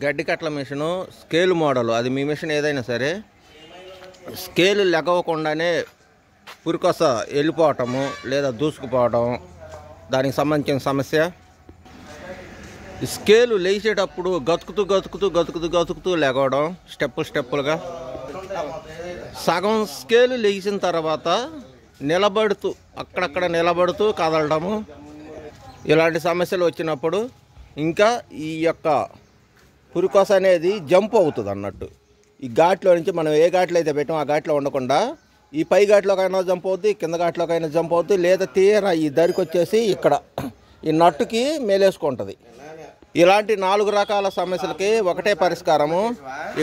గడ్డి కట్ల machine scale model, అది మీ machine ఏదైనా సరే స్కేల్ లెగవకుండానే పురికొస వెళ్ళిపోవటము లేదా దూసుకుపోవటం దానికి సంబంధించిన సమస్య. స్కేలు లేచేటప్పుడు గతుకుతూ లెగవడం స్టెప్పులుగా. సగం స్కేలు లేచిన తర్వాత నిలబడుతూ అక్కడక్కడ నిలబడుతూ కదలడము, ఇలాంటి సమస్యలు వచ్చినప్పుడు ఇంకా ఈ యొక్క పురికొస అనేది జంప్ అవుతుంది అన్నట్టు. ఈ ఘాట్లో నుంచి మనం ఏ ఘాట్లో అయితే పెట్టామో ఆ ఘాట్లో ఉండకుండా ఈ పై ఘాట్లోకైనా జంప్ అవుద్ది, కింద ఘాట్లోకైనా జంప్ అవుద్ది, లేదా తీరా ఈ దరికి వచ్చేసి ఇక్కడ ఈ నట్టుకి మేలేసుకుంటుంది. ఇలాంటి 4 రకాల సమస్యలకి ఒకటే పరిష్కారము.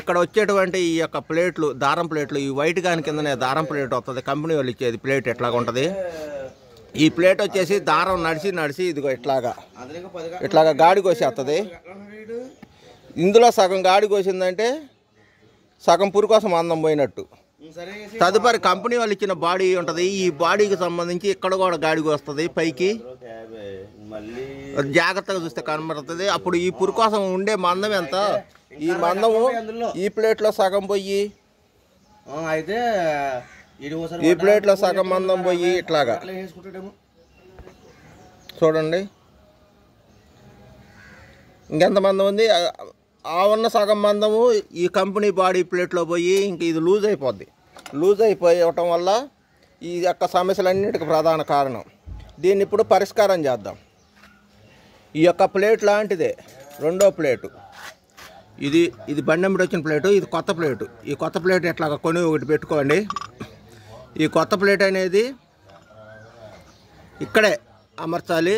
ఇక్కడ వచ్చేటువంటి ఈ యొక్క ప్లేట్లు, దారం ప్లేట్లు, ఈ వైట్ గాని కిందనే దారం ప్లేట్ వస్తుంది. కంపెనీ వాళ్ళు ఇచ్చేది ప్లేట్ ఎట్లాగా ఉంటుంది. ఈ ప్లేట్ వచ్చేసి దారం నడిచి ఇదిగో ఇట్లాగా గాడి కోసేస్తుంది. ఇందులో సగం గాడి కోసిందంటే సగం పురికోసం అందం పోయినట్టు. తదుపరి కంపెనీ వాళ్ళు ఇచ్చిన బాడీ ఉంటుంది. ఈ బాడీకి సంబంధించి ఇక్కడ కూడా గాడికి వస్తుంది పైకి, జాగ్రత్తగా చూస్తే కనబడుతుంది. అప్పుడు ఈ పురికోసం ఉండే మందం ఎంత, ఈ మందము ఈ ప్లేట్లో సగం పోయి అయితే ఈ ప్లేట్లో సగం మందం పోయి ఇట్లాగా చూడండి ఇంకెంత మందం ఉంది. ఆ ఉన్న సగం మందము ఈ కంపెనీ బాడీ ప్లేట్లో పోయి ఇంక ఇది లూజ్ అయిపోద్ది. లూజ్ అయిపోవటం వల్ల ఈ యొక్క సమస్యలన్నిటికీ ప్రధాన కారణం. దీన్ని ఇప్పుడు పరిష్కారం చేద్దాం. ఈ యొక్క ప్లేట్ లాంటిదే రెండో ప్లేటు, ఇది బండెంబడి వచ్చిన ప్లేటు, ఇది కొత్త ప్లేటు. ఈ కొత్త ప్లేట్ ఎట్లాగా కొని ఒకటి పెట్టుకోండి. ఈ కొత్త ప్లేట్ అనేది ఇక్కడే అమర్చాలి.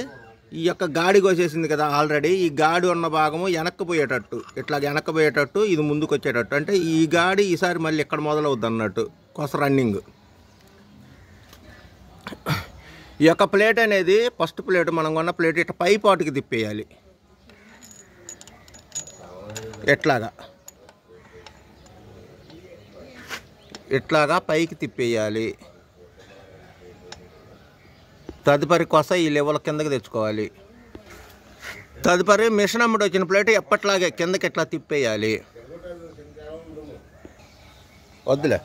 ఈ యొక్క గాడి కోసేసింది కదా ఆల్రెడీ, ఈ గాడి ఉన్న భాగము వెనక్కిపోయేటట్టు, ఇట్లా వెనక్కిపోయేటట్టు, ఇది ముందుకు వచ్చేటట్టు. అంటే ఈ గాడి ఈసారి మళ్ళీ ఇక్కడ మొదలవుద్ది అన్నట్టు కొస రన్నింగ్. ఈ యొక్క ప్లేట్ అనేది ఫస్ట్ ప్లేట్ మనం కొన్న ప్లేట్ ఇట్లా పై పాటుకి తిప్పేయాలి. ఇట్లాగా పైకి తిప్పేయాలి. తదుపరి కొస ఈ లెవెల్ కిందకి తెచ్చుకోవాలి. తదుపరి మిషన్ అమ్మడి వచ్చిన ప్లేట్ ఎప్పట్లాగే కిందకి ఎట్లా తిప్పేయాలి. వద్దులే,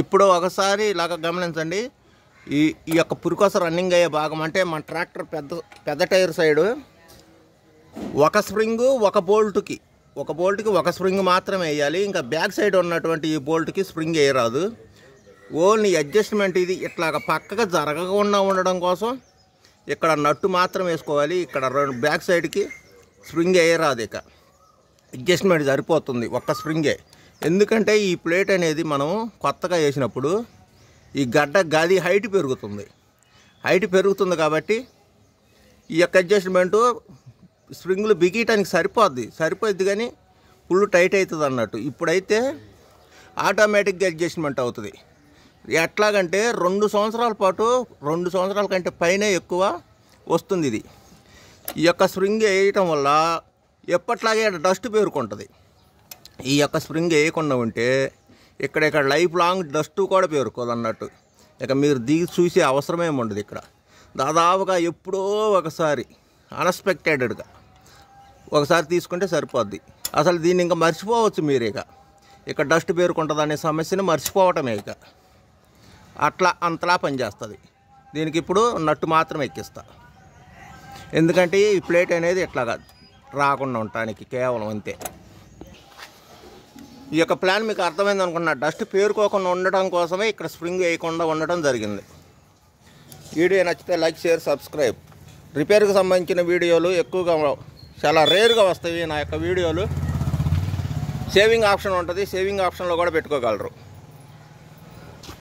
ఇప్పుడు ఒకసారి ఇలాగ గమనించండి. ఈ యొక్క పురికొస రన్నింగ్ అయ్యే భాగం అంటే మన ట్రాక్టర్ పెద్ద టైర్ సైడు ఒక స్ప్రింగు ఒక బోల్ట్కి ఒక స్ప్రింగ్ మాత్రమే వేయాలి. ఇంకా బ్యాక్ సైడ్ ఉన్నటువంటి ఈ బోల్ట్కి స్ప్రింగ్ వేయరాదు. ఓన్లీ అడ్జస్ట్మెంట్ ఇది ఇట్లాగ పక్కగా జరగకుండా ఉండడం కోసం ఇక్కడ నట్టు మాత్రం వేసుకోవాలి. ఇక్కడ బ్యాక్ సైడ్కి స్ప్రింగ్ వేయరాదు. ఇక అడ్జస్ట్మెంట్ సరిపోతుంది ఒక్క స్ప్రింగే. ఎందుకంటే ఈ ప్లేట్ అనేది మనం కొత్తగా వేసినప్పుడు ఈ గది హైట్ పెరుగుతుంది కాబట్టి ఈ యొక్క అడ్జస్ట్మెంటు స్ప్రింగులు బిగియటానికి సరిపోద్ది కానీ ఫుల్ టైట్ అవుతుంది అన్నట్టు. ఇప్పుడైతే ఆటోమేటిక్గా అడ్జస్ట్మెంట్ అవుతుంది. ఎట్లాగంటే 2 సంవత్సరాల పాటు 2 సంవత్సరాల కంటే పైనే ఎక్కువ వస్తుంది ఇది. ఈ యొక్క స్ప్రింగ్ వేయటం వల్ల ఎప్పట్లాగే డస్ట్ పేరుకుంటుంది. ఈ యొక్క స్ప్రింగ్ వేయకుండా ఉంటే ఇక్కడ లైఫ్ లాంగ్ డస్ట్ కూడా పేరుకోదు అన్నట్టు. ఇక మీరు దిగి చూసే అవసరమేమి ఉండదు. ఇక్కడ దాదాపుగా ఎప్పుడో ఒకసారి అన్ఎక్స్పెక్టెడ్గా ఒకసారి తీసుకుంటే సరిపోద్ది. అసలు దీన్ని ఇంకా మర్చిపోవచ్చు మీరు. ఇక డస్ట్ పేరుకుంటుంది అనే సమస్యను మర్చిపోవటమే. ఇక అంతలా పనిచేస్తుంది. దీనికి ఇప్పుడు నట్టు మాత్రం ఎక్కిస్తా. ఎందుకంటే ఈ ప్లేట్ అనేది ఇట్లాగా రాకుండా ఉండటానికి కేవలం అంతే. ఈ యొక్క ప్లాన్ మీకు అర్థమైంది అనుకున్నా. డస్ట్ పేరుకోకుండా ఉండటం కోసమే ఇక్కడ స్ప్రింగ్ వేయకుండా ఉండటం జరిగింది. వీడియో నచ్చితే లైక్, షేర్, సబ్స్క్రైబ్. రిపేర్కి సంబంధించిన వీడియోలు ఎక్కువగా చాలా రేర్గా వస్తాయి నా యొక్క వీడియోలు. సేవింగ్ ఆప్షన్ ఉంటుంది, సేవింగ్ ఆప్షన్లో కూడా పెట్టుకోగలరు.